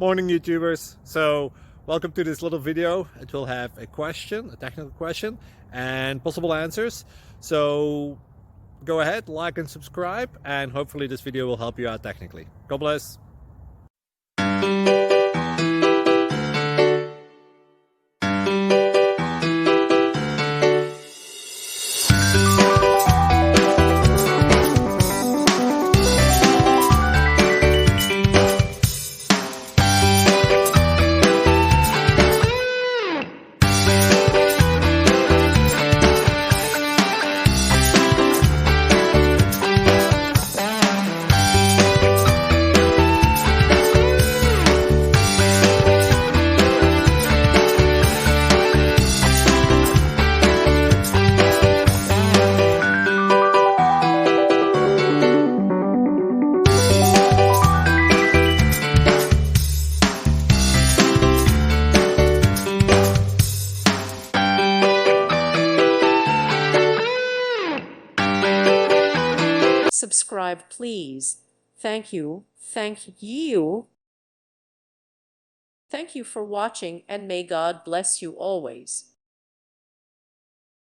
Morning, YouTubers. So welcome to this little video. It will have a question, a technical question, and possible answers. So go ahead, like and subscribe, and hopefully this video will help you out technically. God bless. Subscribe, please. Thank you. Thank you. Thank you for watching, and may God bless you always.